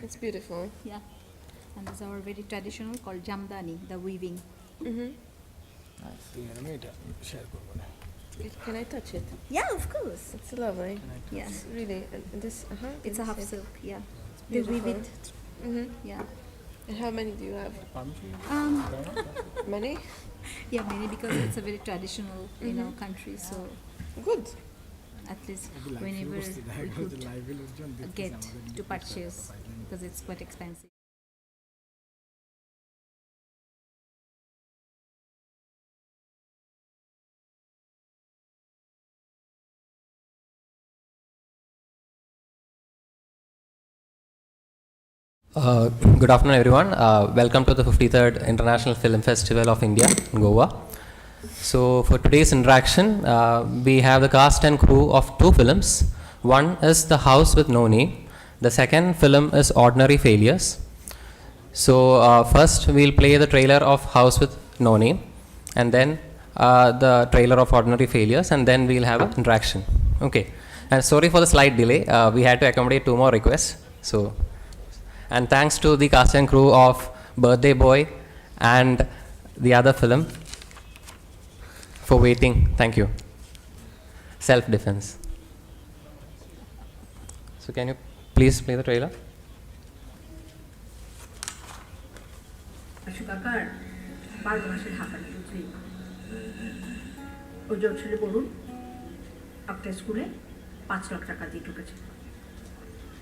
It's beautiful. Yeah. And this is our very traditional called jamdani, the weaving. Mm-hmm. Share Can I touch it? Yeah, of course. It's lovely. Yeah. It's really this. It's a half silk, yeah. They They weave it. Mm-hmm. Yeah. And how many do you have? Um, Many? yeah, mainly because it's a very traditional, country. So Good. at least whenever we could get to purchase, because it's quite expensive. Good afternoon, everyone. Welcome to the 53rd International Film Festival of India in Goa. So, for today's interaction, we have the cast and crew of two films. One is The House with No Name. The second film is Ordinary Failures. So, first we'll play the trailer of House with No Name, and then the trailer of Ordinary Failures, and then we'll have an interaction. Okay. And sorry for the slight delay. We had to accommodate two more requests. So. And thanks to the cast and crew of Birthday Boy and the other film for waiting. Thank you. Self-defense. So can you please play the trailer? কাকার 12 মাসের হাঁপানি বুঝলি ও জোর ছেলে বলুন আপনার স্কুলে 5 লাখ টাকা দিয়ে ঢুকেছে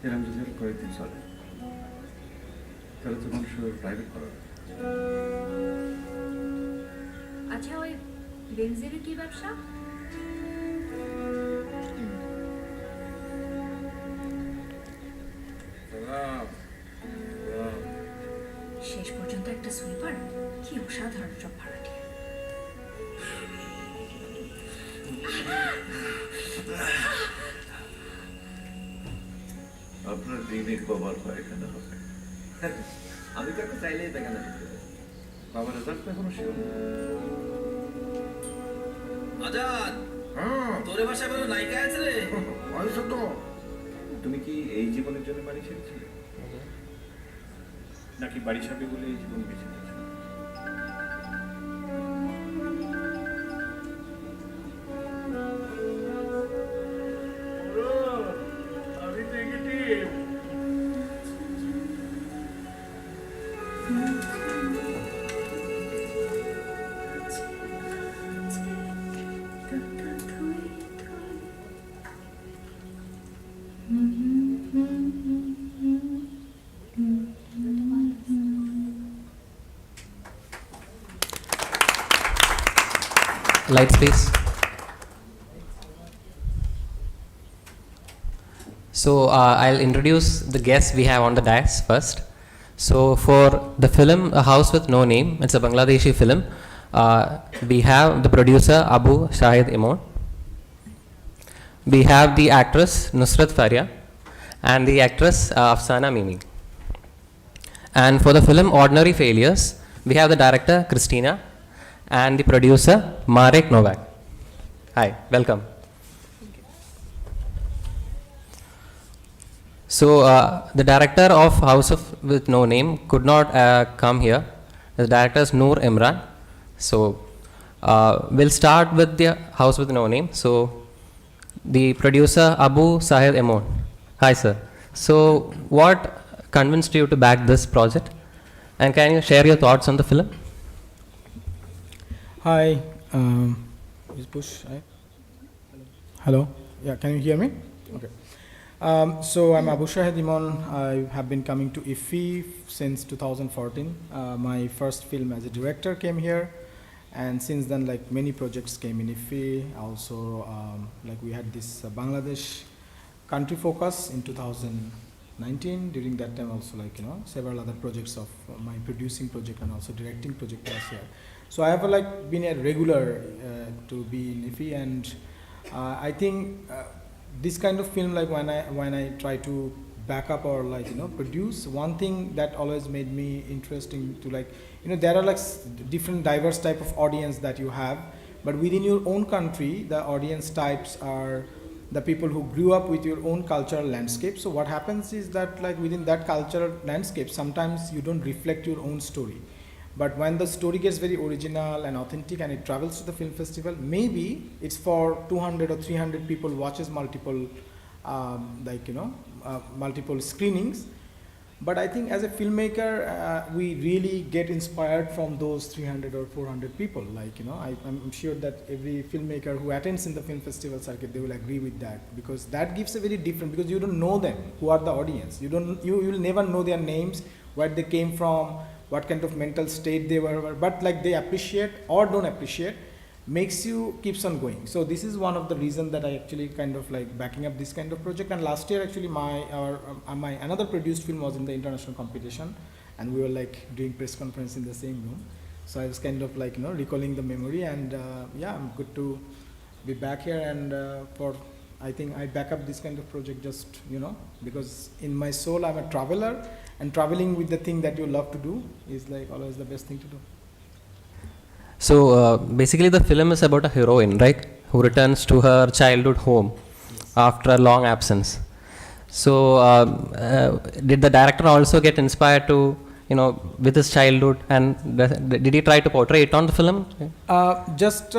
এরকম যদি কয়েকদিন চলে তাহলে তো মানুষ প্রাইভেট করা আচ্ছা ওই বেনজির কি ব্যবসা শেষ পর্যন্ত একটা সুইপার কি অসাধারণ সব ভাড়াটি আপনার দিনে কবার পায়খানা হবে আমি তো একটা চাইলেই পায়খানা করতে পারি বাবার রেজাল্ট তো এখনো শিওর আজাদ তোর বাসায় বলো নায়িকা আছে রে বয়স তো তুমি কি এই জীবনের জন্য বাড়ি ছেড়েছিলে নাকি বাড়ি সাপে বলে এই জীবন বেছে নিয়েছো আমি negative Lights, please. So I'll introduce the guests we have on the dais first. So for the film A House with No Name, it's a Bangladeshi film. We have the producer Abu Shahed Emon. We have the actress Nusrat Faria and the actress Afsana Mimi. And for the film Ordinary Failures, we have the director Christina and the producer Marek Novak. Hi, welcome. So the director of House with No Name could not come here. The director is Noor Imran. So we'll start with the House with No Name. So the producer Abu Sahid Emon. Hi sir. So what convinced you to back this project? And can you share your thoughts on the film? Hi, is push, right? Hello, yeah, can you hear me? Okay. So I'm Abu Shahed Imon. I have been coming to IFFI since 2014. My first film as a director came here, and since then, like many projects came in IFFI. Also, like we had this Bangladesh country focus in 2019. During that time, also several other projects of my producing project and also directing project was here. So I have been a regular to be in IFFI, and I think this kind of film, like when I try to back up or produce, one thing that always made me interesting to there are different diverse type of audience that you have, but within your own country the audience types are the people who grew up with your own cultural landscape. So what happens is that like within that cultural landscape, sometimes you don't reflect your own story. But when the story gets very original and authentic and it travels to the film festival, maybe it's for 200 or 300 people watches multiple, multiple screenings. But I think as a filmmaker, we really get inspired from those 300 or 400 people. Like, you know, I'm sure that every filmmaker who attends in the film festival circuit, they will agree with that, because that gives a very different, because you don't know them, who are the audience. You will never know their names, where they came from, what kind of mental state they were, but like they appreciate or don't appreciate, makes you keeps on going. So this is one of the reasons that I actually kind of like backing up this kind of project. And last year actually my another produced film was in the international competition, and we were like doing press conference in the same room. So I was kind of like, you know, recalling the memory, and yeah, I'm good to be back here. And I think I back up this kind of project just, you know, because in my soul I'm a traveler, and traveling with the thing that you love to do is like always the best thing to do. So basically the film is about a heroine, right, who returns to her childhood home after a long absence. So did the director also get inspired to, you know, with his childhood, and did he try to portray it on the film? Just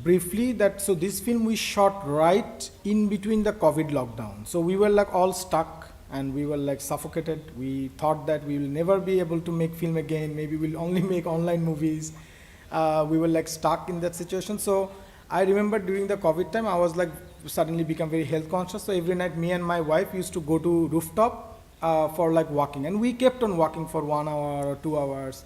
briefly, so this film we shot right in between the COVID lockdown. So we were like all stuck and we were like suffocated. We thought that we will never be able to make film again. Maybe we'll only make online movies. We were like stuck in that situation. So I remember during the COVID time, I was like suddenly become very health conscious. So every night me and my wife used to go to rooftop for like walking, and we kept on walking for 1 hour or 2 hours.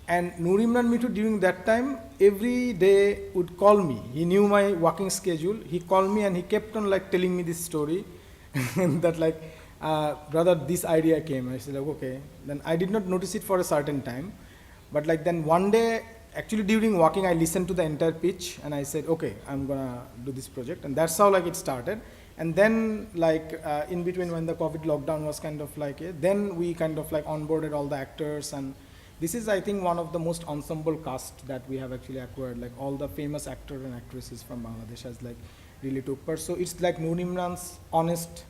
And Noor Imran Mitu during that time every day would call me. He knew my walking schedule. He called me and he kept on like telling me this story that like brother, this idea came. I said like, okay. Then I did not notice it for a certain time, but like then one day, actually during walking, I listened to the entire pitch and I said, okay, I'm gonna do this project. And that's how like it started. And then like in between when the COVID lockdown was kind of like, then we kind of like onboarded all the actors. And this is, I think, one of the most ensemble cast that we have actually acquired. Like all the famous actors and actresses from Bangladesh has like really took part. So it's like Noor Imran's honest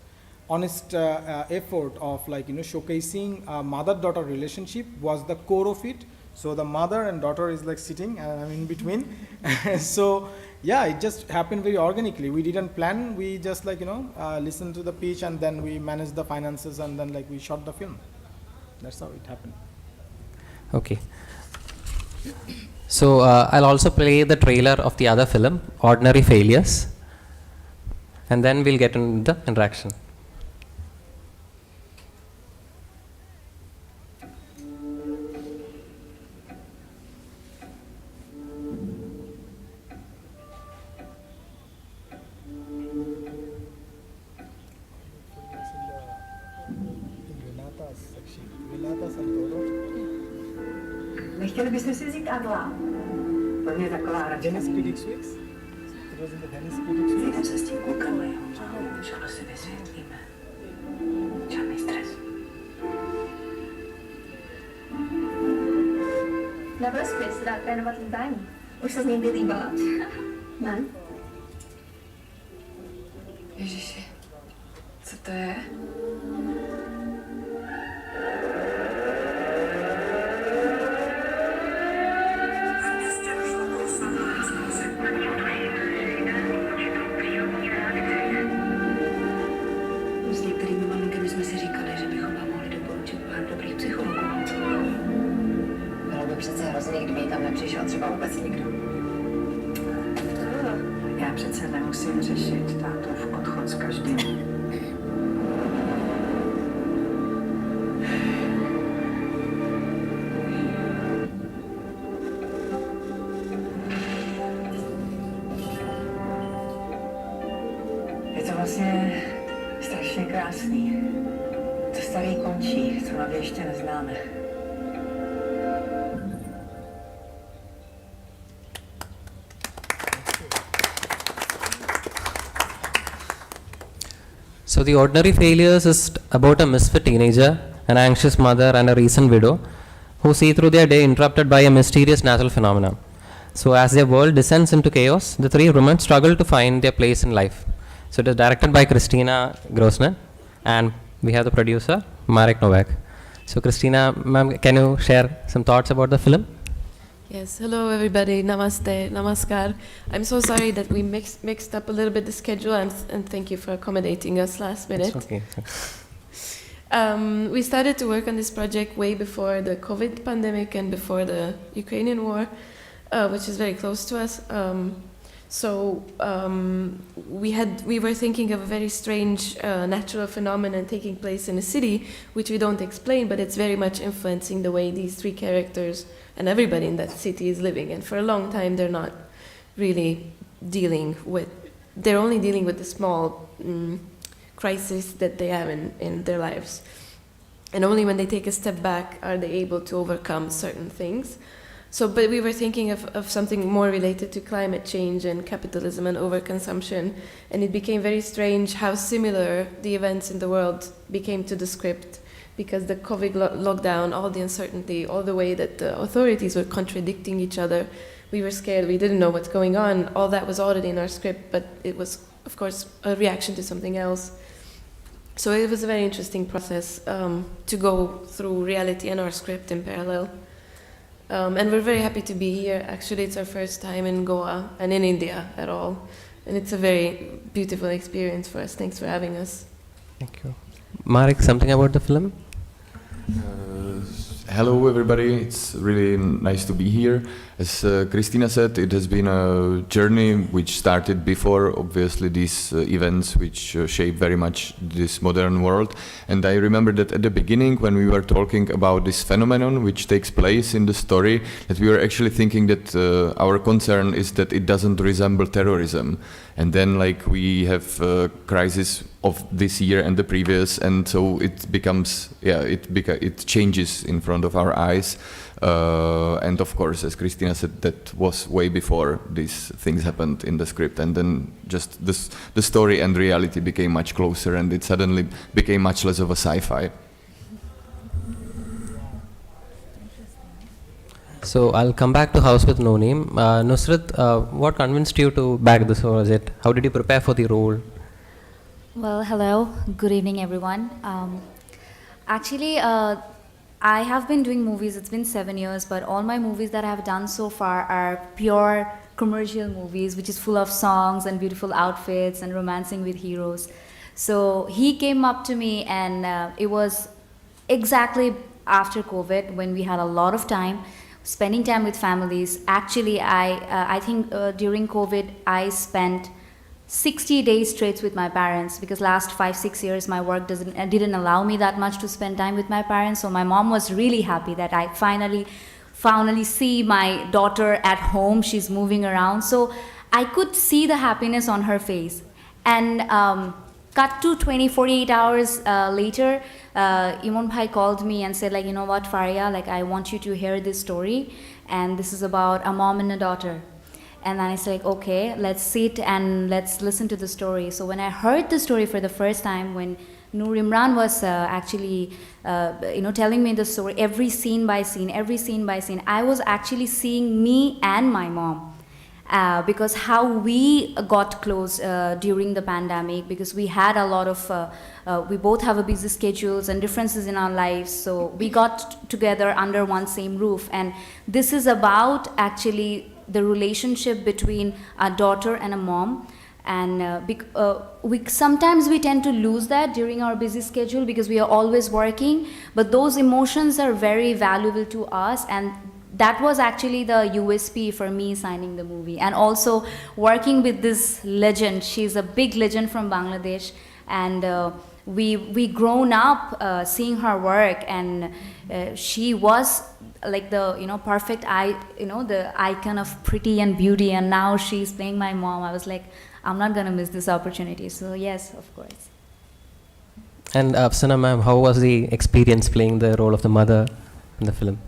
effort of like, you know, showcasing mother-daughter relationship was the core of it. So the mother and daughter is like sitting and I'm in between. So yeah, it just happened very organically. We didn't plan. We just like, you know, listened to the pitch and then we managed the finances and then like we shot the film. That's how it happened. Okay. So I'll also play the trailer of the other film, Ordinary Failures, and then we'll get into the interaction. Nechtěli byste si vzít Adla? Pro mě taková hračka. Vyjdem se s tím klukem a jeho mámou. Všechno si vysvětlíme. Žádný stres. Nebyl zpět, se dá trénovat lítání. Už se z něj vylíbala. Ne? Ježiši, co to je? S některými maminkami jsme si říkali, že bychom vám mohli doporučit pár dobrých psychologů. Bylo by přece hrozně, kdyby tam nepřišel třeba vůbec nikdo. Já přece nemusím řešit tátův odchod s každým. Je to vlastně strašně krásný. To starý končí, co nově ještě neznáme. So The Ordinary Failures is about a misfit teenager, an anxious mother and a recent widow who see through their day interrupted by a mysterious natural phenomenon. So as their world descends into chaos, the three women struggle to find their place in life. So it is directed by Christina Grosner, and we have the producer, Marek Novak. So Christina, ma'am, can you share some thoughts about the film? Yes, hello everybody, namaste, namaskar. I'm so sorry that we mixed up a little bit the schedule, and thank you for accommodating us last minute. It's okay. We started to work on this project way before the COVID pandemic and before the Ukrainian war, which is very close to us. We were thinking of a very strange natural phenomenon taking place in a city, which we don't explain, but it's very much influencing the way these three characters and everybody in that city is living. And for a long time, they're not really they're only dealing with the small crisis that they have in their lives. And only when they take a step back are they able to overcome certain things. But we were thinking of something more related to climate change and capitalism and overconsumption, and it became very strange how similar the events in the world became to the script, because the COVID lockdown, all the uncertainty, all the way that the authorities were contradicting each other, we were scared, we didn't know what's going on, all that was already in our script, but it was, of course, a reaction to something else. So it was a very interesting process to go through reality and our script in parallel. And we're very happy to be here. Actually, it's our first time in Goa and in India at all. And it's a very beautiful experience for us. Thanks for having us. Thank you. Marek, something about the film? Hello everybody, it's really nice to be here. As Christina said, it has been a journey which started before, obviously, these events which shape very much this modern world. And I remember that at the beginning, when we were talking about this phenomenon which takes place in the story, that we were actually thinking that our concern is that it doesn't resemble terrorism. And then we have a crisis of this year and the previous, and so it becomes, it changes in front of our eyes. And of course, as Christina said, that was way before these things happened in the script. And then just the story and reality became much closer, and it suddenly became much less of a sci-fi. So I'll come back to House with No Name. Nusrat, what convinced you to back this, or was it? How did you prepare for the role? Well, hello. Good evening, everyone. Actually, I have been doing movies. It's been 7 years, but all my movies that I have done so far are pure commercial movies, which is full of songs and beautiful outfits and romancing with heroes. So he came up to me, and it was exactly after COVID, when we had a lot of time, spending time with families. Actually, I think during COVID, I spent 60 days straight with my parents, because last 5-6 years my work didn't allow me that much to spend time with my parents. So my mom was really happy that I finally see my daughter at home. She's moving around, so I could see the happiness on her face. And cut to 48 hours later, Emon bhai called me and said, you know what, Faria, I want you to hear this story, and this is about a mom and a daughter. And then I said, okay, let's sit and let's listen to the story. So when I heard the story for the first time, when Noor Imran was actually, telling me the story, every scene by scene, I was actually seeing me and my mom. Because how we got close during the pandemic, because we had a lot of, we both have a busy schedules and differences in our lives, so we got together under one same roof. And this is about actually the relationship between a daughter and a mom. And sometimes we tend to lose that during our busy schedule, because we are always working, but those emotions are very valuable to us, and that was actually the USP for me signing the movie. And also working with this legend. She's a big legend from Bangladesh, and we grown up seeing her work, and she was the perfect the icon of pretty and beauty, and now she's playing my mom. I was like, I'm not gonna miss this opportunity. So yes, of course. And Afsana ma'am, how was the experience playing the role of the mother in the film?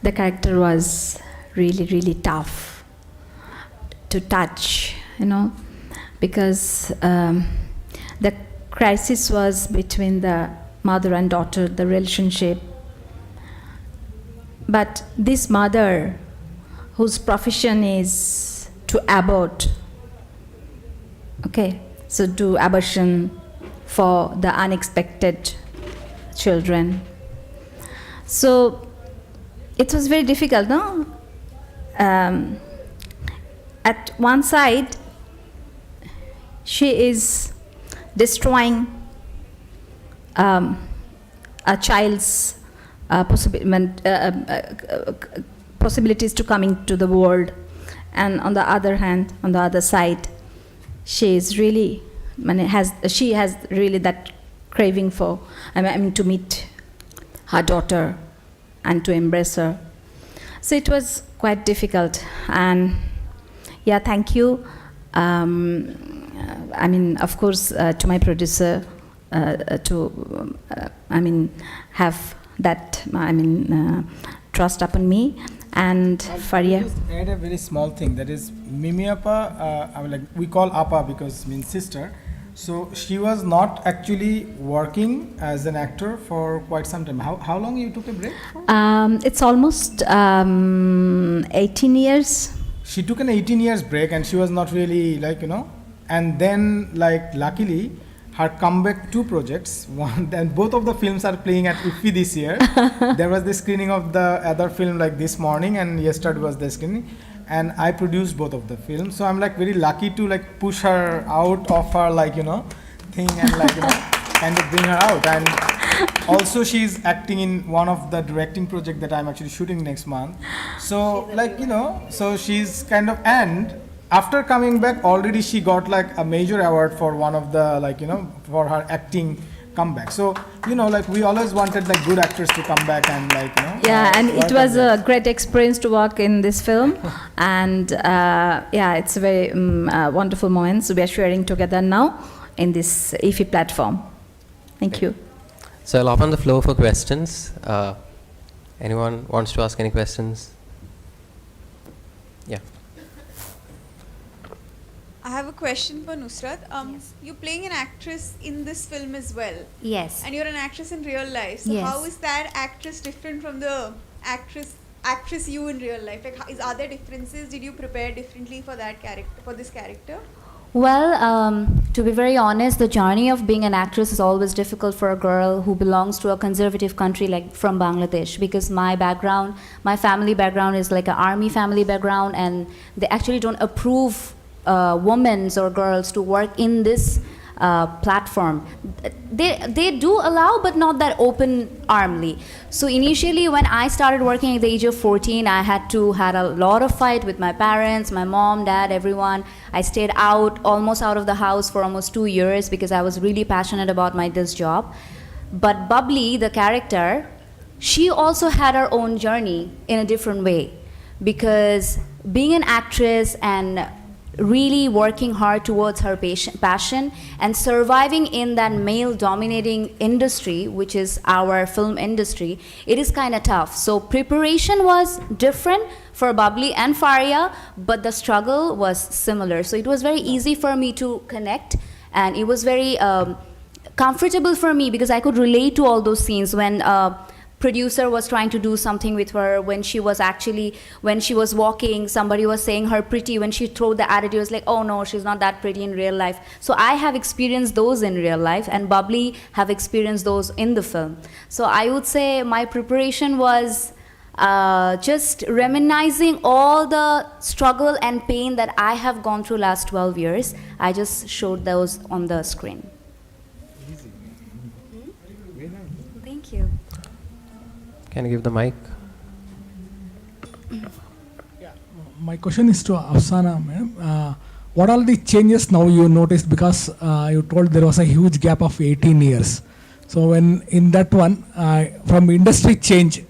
The character was really, really tough to touch, because the crisis was between the mother and daughter, the relationship. But this mother, whose profession is to abort. Okay, so do abortion for the unexpected children. So it was very difficult, no? At one side, she is destroying a child's possibilities to coming to the world, and on the other hand, on the other side, she is really, she has really that craving for, to meet her daughter and to embrace her. So it was quite difficult, and yeah, thank you. Of course, to my producer, have that, trust upon me, and Faria. Just add a very small thing, that is Mimi Appa, we call Appa because means sister. So she was not actually working as an actor for quite some time. How long you took a break for? It's almost 18 years. She took an 18 years break and she was not really and then luckily her comeback 2 projects, one, and both of the films are playing at IFFI this year. There was the screening of the other film this morning, and yesterday was the screening, and I produced both of the films. So I'm very lucky to push her out of her thing and kind of bring her out. And also she's acting in one of the directing project that I'm actually shooting next month. So so she's kind of, and after coming back already she got a major award for one of the for her acting comeback. So we always wanted good actors to come back and yeah, and it was a great experience to work in this film. And yeah, it's a very wonderful moment. So we are sharing together now in this IFFI platform. Thank you. So I'll open the floor for questions. Anyone wants to ask any questions? Yeah. I have a question for Nusrat. Yes. You're playing an actress in this film as well. Yes. And you're an actress in real life. So yes. How is that actress different from the actress you in real life? Are there differences? Did you prepare differently for that character, for this character? Well, to be very honest, the journey of being an actress is always difficult for a girl who belongs to a conservative country like from Bangladesh, because my family background is like an army family background, and they actually don't approve women or girls to work in this platform. They do allow, but not that open armly. So initially when I started working at the age of 14, I had a lot of fight with my parents, my mom, dad, everyone. I stayed almost out of the house for almost 2 years because I was really passionate about this job. But Bubbly, the character, she also had her own journey in a different way, because being an actress and really working hard towards her passion and surviving in that male-dominating industry, which is our film industry, it is kind of tough. So preparation was different for Bubbly and Faria, but the struggle was similar. So it was very easy for me to connect, and it was very comfortable for me because I could relate to all those scenes when producer was trying to do something with her, when she was walking, somebody was saying her pretty, when she threw the attitude, was like, oh no, she's not that pretty in real life. So I have experienced those in real life, and Bubbly have experienced those in the film. So I would say my preparation was just reminiscing all the struggle and pain that I have gone through last 12 years. I just showed those on the screen. Thank you. Can you give the mic? Yeah, my question is to Afsana, ma'am. What are the changes now you noticed, because you told there was a huge gap of 18 years. So when in that one, from industry change,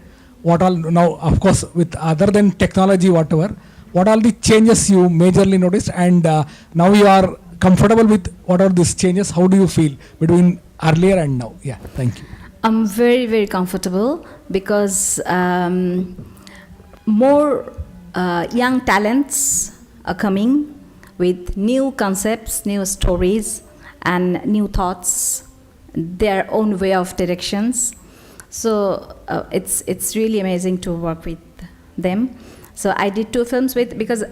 what all now, of course, with other than technology, whatever, what are the changes you majorly noticed, and now you are comfortable with what are these changes? How do you feel between earlier and now? Yeah, thank you. I'm very, very comfortable because more young talents are coming with new concepts, new stories, and new thoughts, their own way of directions. So it's really amazing to work with them. So I did 2 films because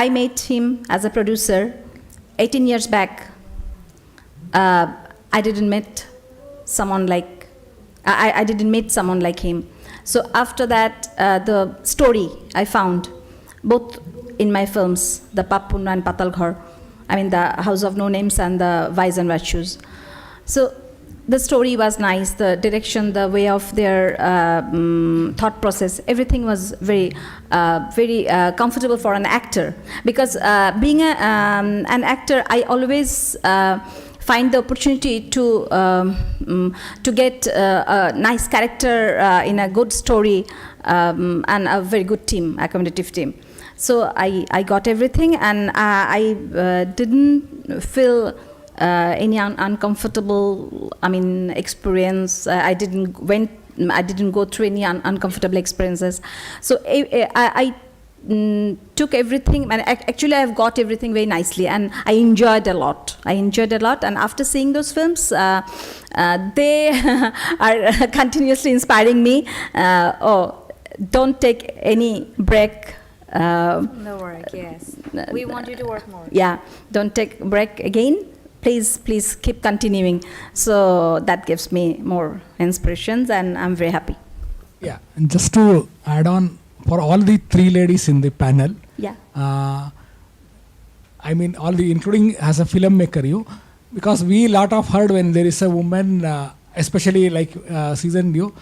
I met him as a producer 18 years back. I didn't meet someone like I didn't meet someone like him. So after that, the story I found both in my films, the Pappun and Patalghar, I mean the House of No Names and the Vice and Virtues. So the story was nice, the direction, the way of their thought process, everything was very comfortable for an actor. Because being an actor, I always find the opportunity to get a nice character in a good story and a very good team, accommodative team. So I got everything, and I didn't feel any uncomfortable, experience. I didn't go through any uncomfortable experiences. So I took everything, and actually I've got everything very nicely, and I enjoyed a lot. And after seeing those films, they are continuously inspiring me. Don't take any break. No work, yes. We want you to work more. Yeah, don't take break again. Please keep continuing. So that gives me more inspirations, and I'm very happy. Yeah, and just to add on, for all the three ladies in the panel, yeah, including as a filmmaker, because we lot of heard when there is a woman, especially like season you.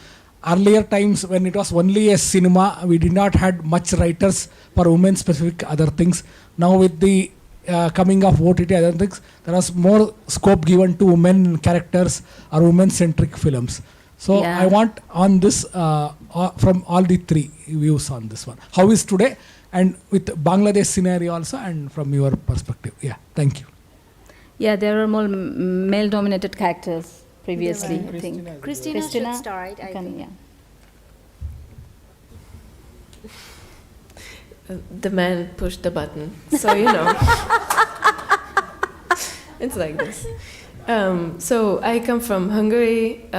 Earlier times when it was only a cinema, we did not had much writers for women specific other things. Now with the coming of OTT other things, there is more scope given to women characters or women centric films. So yeah. I want on this from all the three views on this one. How is today, and with Bangladesh scenario also, and from your perspective. Yeah, thank you. Yeah, there are more male dominated characters previously, I think. Christina should start, I think. Yeah. The man pushed the button, so it's like this. So I come from Hungary.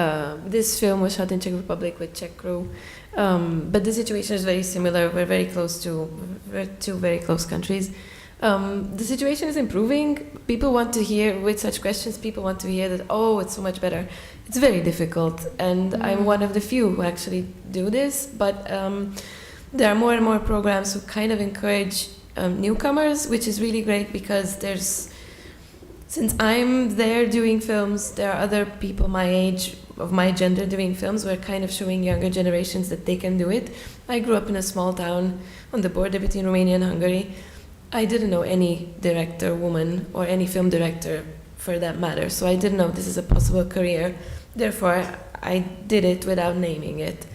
This film was shot in Czech Republic with Czech crew, but the situation is very similar. We're very close to two very close countries. The situation is improving. People want to hear, with such questions, people want to hear that, it's so much better. It's very difficult, and I'm one of the few who actually do this, but there are more and more programs who kind of encourage newcomers, which is really great, because since I'm there doing films, there are other people my age, of my gender, doing films. We're kind of showing younger generations that they can do it. I grew up in a small town on the border between Romania and Hungary. I didn't know any director woman or any film director for that matter, so I didn't know this is a possible career. Therefore, I did it without naming it.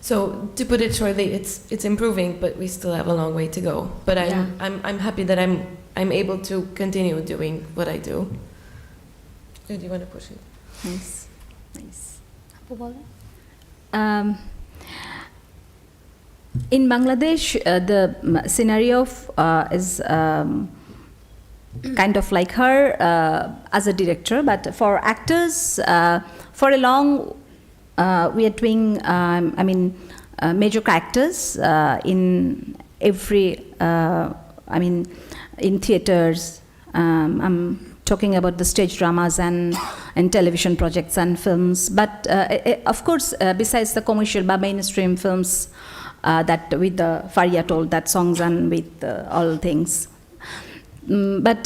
So to put it shortly, it's improving, but we still have a long way to go. But I'm happy that I'm able to continue doing what I do. Do you want to push it? Nice. In Bangladesh, the scenario is kind of like her as a director, but for actors, for a long, we are doing, major characters in every, in theaters. I'm talking about the stage dramas and television projects and films. But of course, besides the commercial mainstream films, that with the Faria told that songs and with all things. But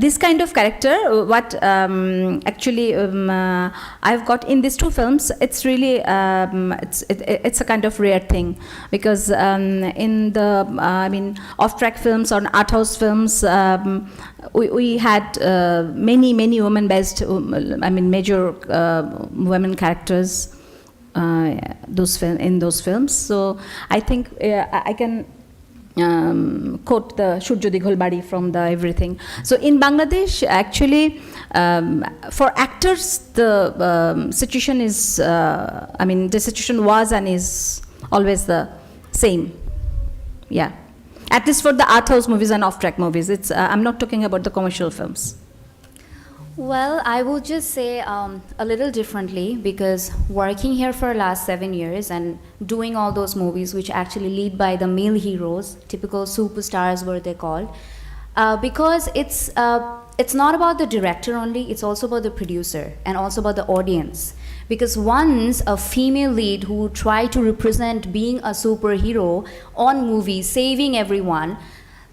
this kind of character, what actually I've got in these two films, it's really it's a kind of rare thing, because in the off-track films or art house films, we had many women-based major women characters in those films. So I think I can quote the Shurjo Dighol Bari from the everything. So in Bangladesh, actually, for actors, the situation is, the situation was and is always the same. Yeah. At least for the art house movies and off-track movies. I'm not talking about the commercial films. Well, I will just say a little differently because working here for last 7 years and doing all those movies which actually lead by the male heroes, typical superstars were they called, because it's not about the director only, it's also about the producer and also about the audience. Because once a female lead who try to represent being a superhero on movie, saving everyone,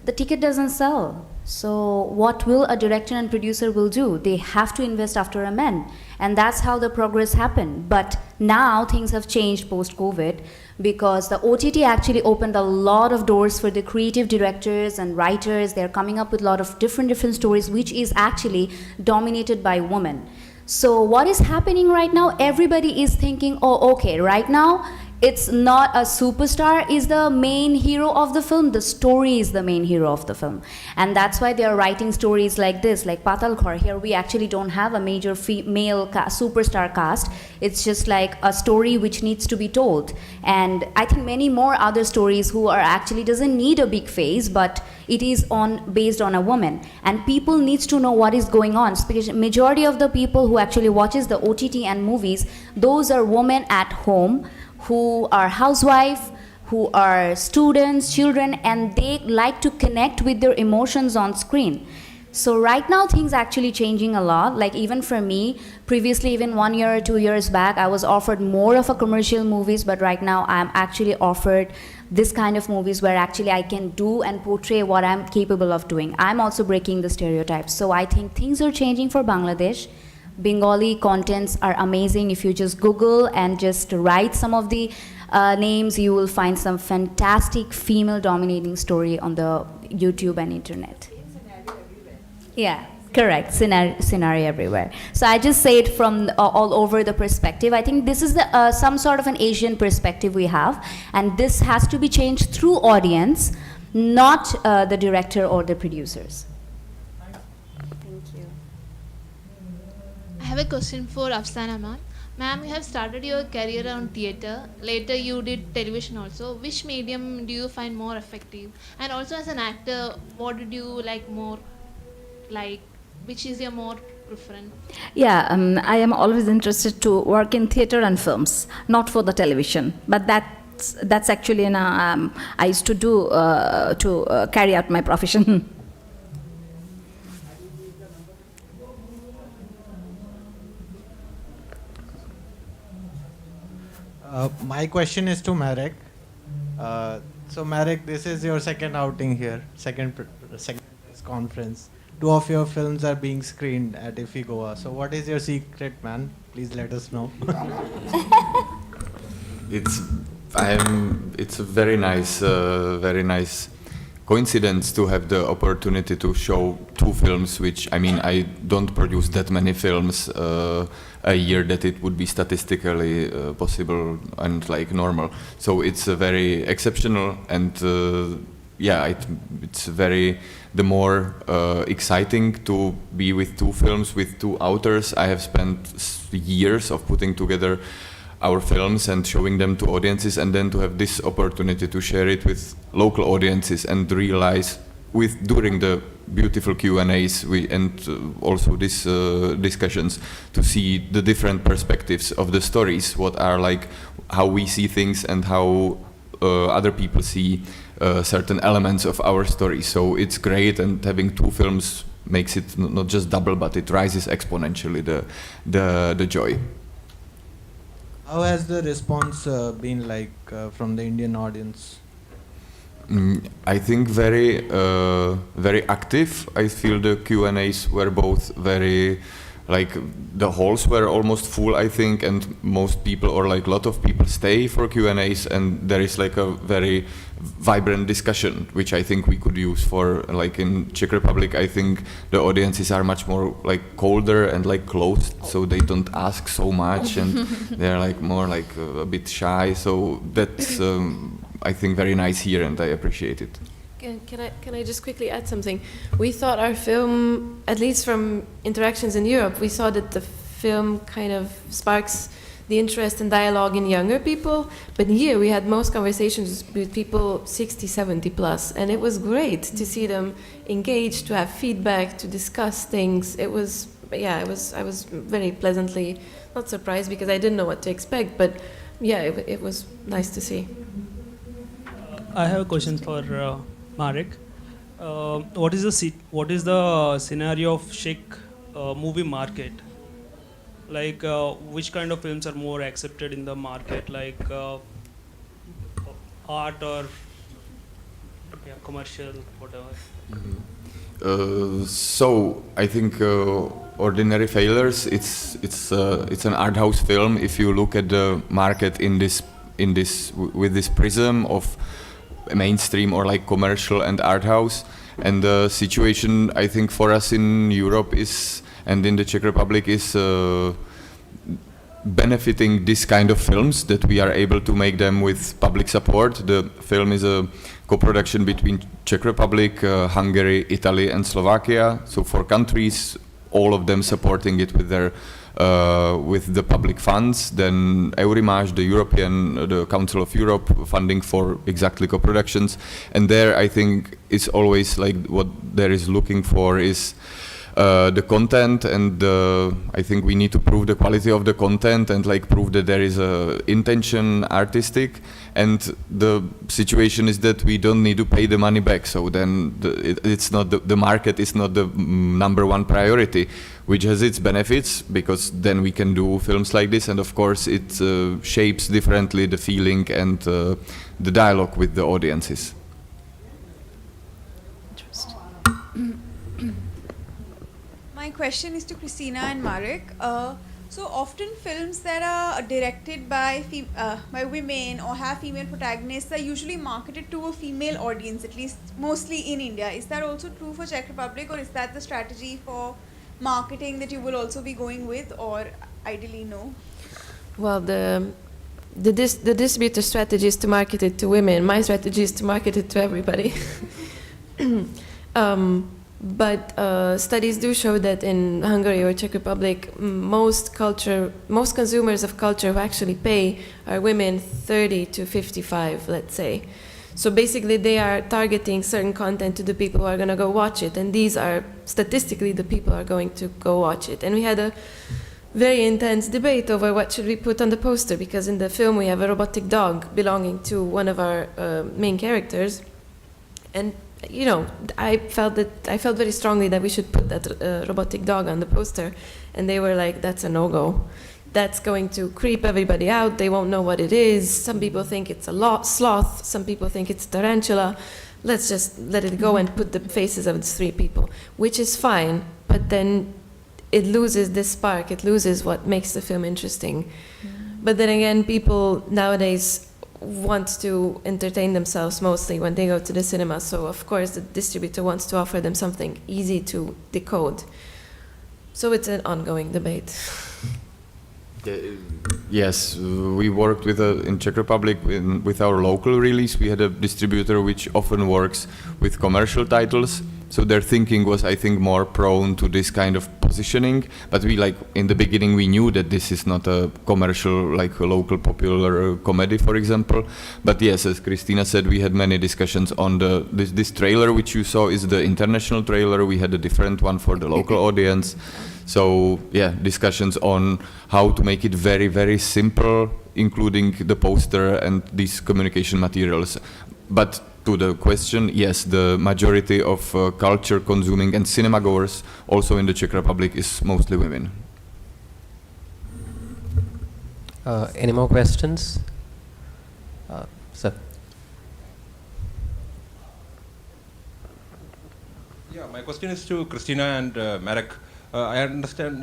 the ticket doesn't sell. So what will a director and producer will do? They have to invest after a man. And that's how the progress happened. But now things have changed post-COVID because the OTT actually opened a lot of doors for the creative directors and writers. They're coming up with a lot of different stories which is actually dominated by women. So what is happening right now? Everybody is thinking, oh, okay, right now it's not a superstar is the main hero of the film, the story is the main hero of the film. And that's why they are writing stories like this, like Patalghar. Here we actually don't have a major female superstar cast. It's just like a story which needs to be told. And I think many more other stories who are actually doesn't need a big face, but it is based on a woman. And people needs to know what is going on. Because majority of the people who actually watches the OTT and movies, those are women at home, who are housewife, who are students, children, and they like to connect with their emotions on screen. So right now things actually changing a lot. Like even for me, previously even 1 year or 2 years back, I was offered more of a commercial movies, but right now I'm actually offered this kind of movies where actually I can do and portray what I'm capable of doing. I'm also breaking the stereotypes. So I think things are changing for Bangladesh. Bengali contents are amazing. If you just Google and just write some of the names, you will find some fantastic female dominating story on the YouTube and internet. Yeah, correct. Scenario everywhere. So I just say it from all over the perspective. I think this is the, some sort of an Asian perspective we have, and this has to be changed through audience, not the director or the producers. I have a question for Afsana ma'am. Ma'am, you have started your career on theatre. Later you did television also. Which medium do you find more effective? And also as an actor, what did you like more? Like, which is your more preference? Yeah, I am always interested to work in theatre and films, not for the television. But that's actually I used to do to carry out my profession. My question is to Marek. So Marek, this is your second outing here, second press conference. 2 of your films are being screened at IFFI Goa. So what is your secret, man? Please let us know. It's a very nice coincidence to have the opportunity to show 2 films, which, I mean, I don't produce that many films a year that it would be statistically possible and like normal. So it's a very exceptional, and yeah, it's very the more exciting to be with 2 films with 2 authors. I have spent years of putting together our films and showing them to audiences, and then to have this opportunity to share it with local audiences and realize during the beautiful Q&As and also these discussions, to see the different perspectives of the stories, what are like, how we see things and how other people see certain elements of our story. So it's great, and having 2 films makes it not just double, but it rises exponentially the joy. How has the response been like from the Indian audience? I think very active. I feel the Q&As were both very, like the halls were almost full, I think, and most people, or like a lot of people, stay for Q&As, and there is like a very vibrant discussion, which I think we could use for, like in Czech Republic, I think the audiences are much more like colder and like closed, so they don't ask so much, and they're like more like a bit shy. So that's I think very nice here, and I appreciate it. Can I just quickly add something? We thought our film, at least from interactions in Europe, we saw that the film kind of sparks the interest and dialogue in younger people, but here we had most conversations with people 60, 70 plus, and it was great to see them engaged, to have feedback, to discuss things. It was yeah, I was very pleasantly not surprised because I didn't know what to expect, but yeah, it was nice to see. I have a question for Marek. What is the scenario of Czech movie market? Like, which kind of films are more accepted in the market, like art or commercial, whatever? So I think Ordinary Failures, it's an art house film. If you look at the market with this prism of mainstream or like commercial and art house, and the situation I think for us in Europe is, and in the Czech Republic, is benefiting this kind of films, that we are able to make them with public support. The film is a co-production between Czech Republic, Hungary, Italy and Slovakia. So 4 countries, all of them supporting it with their with the public funds. Then Eurimage, the Council of Europe, funding for exactly co-productions. And there I think it's always like what there is looking for is the content, and I think we need to prove the quality of the content and like prove that there is a intention artistic, and the situation is that we don't need to pay the money back. So then it's not the market is not the number one priority, which has its benefits because then we can do films like this, and of course it shapes differently the feeling and the dialogue with the audiences. My question is to Christina and Marek. So often films that are directed by women or have female protagonists are usually marketed to a female audience, at least mostly in India. Is that also true for Czech Republic, or is that the strategy for marketing that you will also be going with, or ideally no? Well, the distributor strategy is to market it to women. My strategy is to market it to everybody. But studies do show that in Hungary or Czech Republic, most consumers of culture who actually pay are women 30 to 55, let's say. So basically they are targeting certain content to the people who are going to go watch it, and these are statistically the people who are going to go watch it. And we had a very intense debate over what should we put on the poster, because in the film we have a robotic dog belonging to one of our main characters, and you know, I felt very strongly that we should put that robotic dog on the poster, and they were like, that's a no-go. That's going to creep everybody out. They won't know what it is. Some people think it's a sloth. Some people think it's a tarantula. Let's just let it go and put the faces of the 3 people, which is fine, but then it loses this spark. It loses what makes the film interesting. But then again, people nowadays want to entertain themselves mostly when they go to the cinema, so of course the distributor wants to offer them something easy to decode. So it's an ongoing debate. Yes, we worked with in Czech Republic with our local release. We had a distributor which often works with commercial titles, so their thinking was, I think, more prone to this kind of positioning. But we, like, in the beginning we knew that this is not a commercial, like a local popular comedy, for example. But yes, as Christina said, we had many discussions on this trailer which you saw is the international trailer. We had a different one for the local audience. So yeah, discussions on how to make it very, very simple, including the poster and these communication materials. But to the question, yes, the majority of culture consuming and cinema goers also in the Czech Republic is mostly women. Any more questions? Sir. Yeah, my question is to Christina and Marek. I understand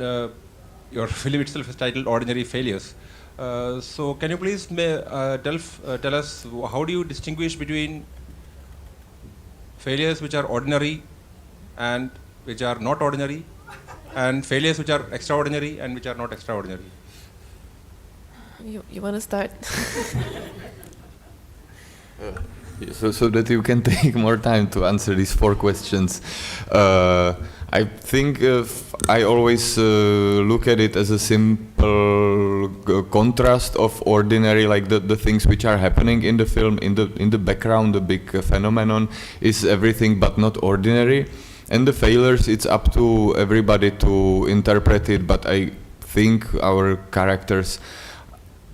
your film itself is titled Ordinary Failures. So can you please tell us how do you distinguish between failures which are ordinary and which are not ordinary, and failures which are extraordinary and which are not extraordinary? You want to start? So that you can take more time to answer these 4 questions. I think I always look at it as a simple contrast of ordinary, like the things which are happening in the film, in the background. The big phenomenon is everything but not ordinary. And the failures, it's up to everybody to interpret it, but I think our characters,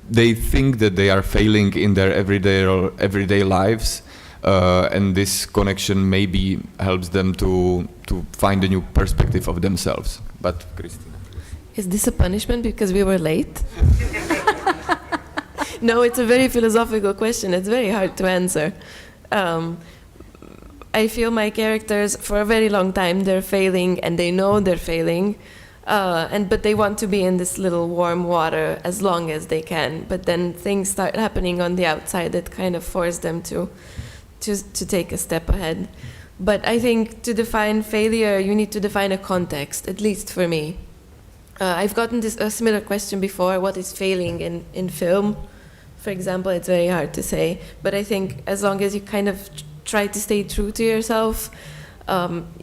they think that they are failing in their everyday lives, and this connection maybe helps them to find a new perspective of themselves. But Christina. Is this a punishment because we were late? No, it's a very philosophical question. It's very hard to answer. I feel my characters, for a very long time, they're failing, and they know they're failing, but they want to be in this little warm water as long as they can. But then things start happening on the outside that kind of force them to take a step ahead. But I think to define failure, you need to define a context, at least for me. I've gotten a similar question before: what is failing in film? For example, it's very hard to say, but I think as long as you kind of try to stay true to yourself,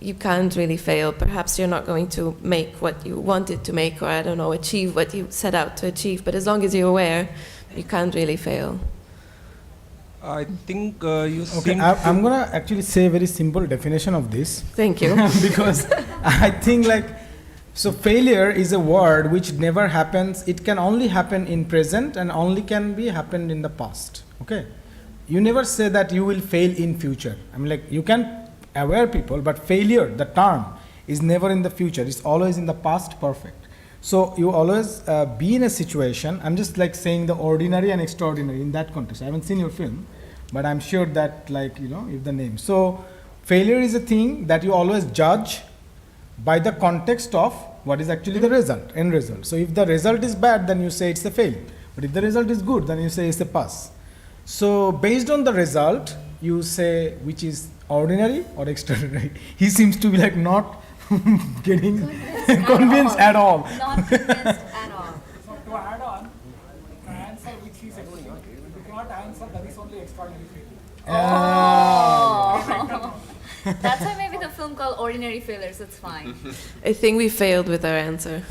you can't really fail. Perhaps you're not going to make what you wanted to make, or I don't know, achieve what you set out to achieve, but as long as you're aware, you can't really fail. I think you Okay, I'm going to actually say a very simple definition of this. Thank you. Because I think so failure is a word which never happens. It can only happen in present and only can be happened in the past. Okay? You never say that you will fail in future. I mean, you can aware people, but failure, the term, is never in the future. It's always in the past perfect. So you always be in a situation, I'm just saying the ordinary and extraordinary in that context. I haven't seen your film, but I'm sure that if the name. So failure is a thing that you always judge by the context of what is actually the result, end result. So if the result is bad, then you say it's a fail. But if the result is good, then you say it's a pass. So based on the result, you say which is ordinary or extraordinary. He seems to be not getting convinced at all. Not convinced at all. So to add on, the answer which he said, if you cannot answer, that is only extraordinary failure. Oh. That's why maybe the film called Ordinary Failures, it's fine. I think we failed with our answer.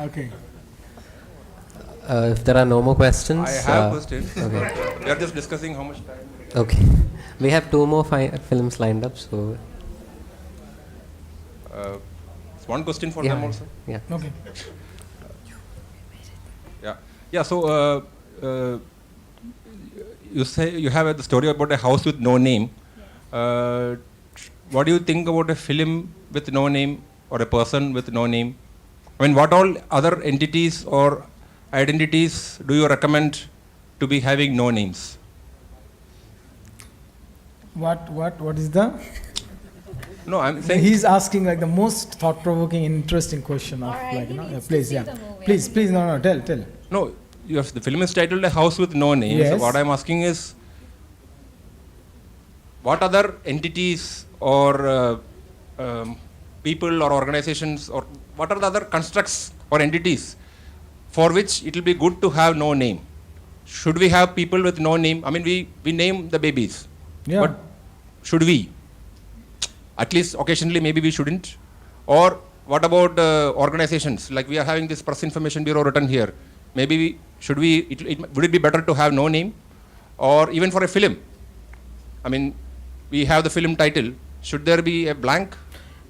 Okay. If there are no more questions. I have questions. Okay. We are just discussing how much time. Okay. We have 2 more films lined up, so. One question for Yeah. them also. Yeah. Okay. Yeah. So you say you have the story about a house with no name. What do you think about a film with no name or a person with no name? I mean, what all other entities or identities do you recommend to be having no names? What is the? No, I'm saying he's asking the most thought-provoking, interesting question of please, please, no, tell. No, the film is titled A House with No Name. Yes. So what I'm asking is, what other entities or people or organizations, or what are the other constructs or entities for which it will be good to have no name? Should we have people with no name? I mean, we name the babies. Yeah. But should we? At least occasionally, maybe we shouldn't. Or what about organizations? Like we are having this Press Information Bureau written here. Maybe would it be better to have no name? Or even for a film? I mean, we have the film title. Should there be a blank?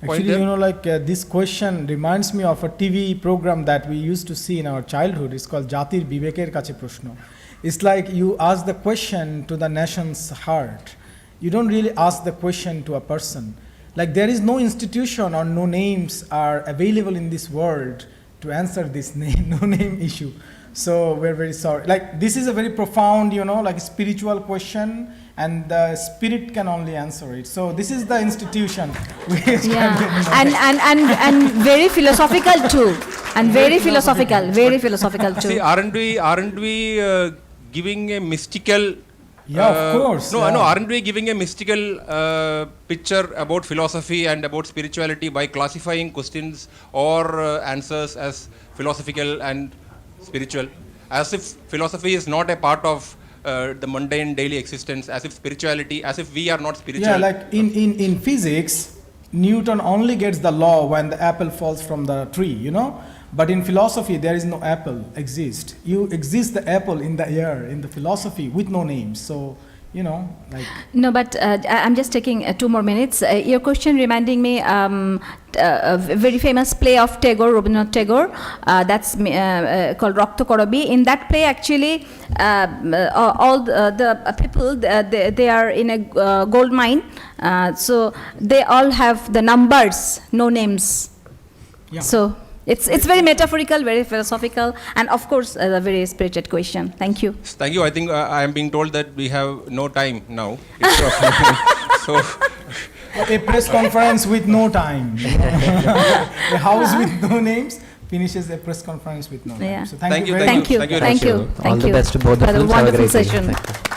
Actually, this question reminds me of a TV program that we used to see in our childhood. It's called Jatir Bibeker Kache Proshno. It's like you ask the question to the nation's heart. You don't really ask the question to a person. Like there is no institution or no names are available in this world to answer this no name issue. So we're very sorry. This is a very profound, spiritual question, and the spirit can only answer it. So this is the institution. and very philosophical too. And very philosophical too. See, aren't we giving a mystical? Of course. Aren't we giving a mystical picture about philosophy and about spirituality by classifying questions or answers as philosophical and spiritual, as if philosophy is not a part of the mundane daily existence, as if spirituality, as if we are not spiritual. Yeah, like in physics, Newton only gets the law when the apple falls from the tree, But in philosophy, there is no apple exist. You exist the apple in the air, in the philosophy, with no names. So you know, like. No, but I'm just taking 2 more minutes. Your question reminding me a very famous play of Tagore, Rabindranath Tagore, that's called Rakto Korobi. In that play, actually, all the people, they are in a gold mine, so they all have the numbers, no names. Yeah. So it's very metaphorical, very philosophical, and of course a very spirited question. Thank you. Thank you. I think I am being told that we have no time now. So a press conference with no time. A house with no names finishes a press conference with no time. Yeah. So Thank you you. very much. Thank you. All the best to both the for the films. Have a wonderful great day. session. Thank you.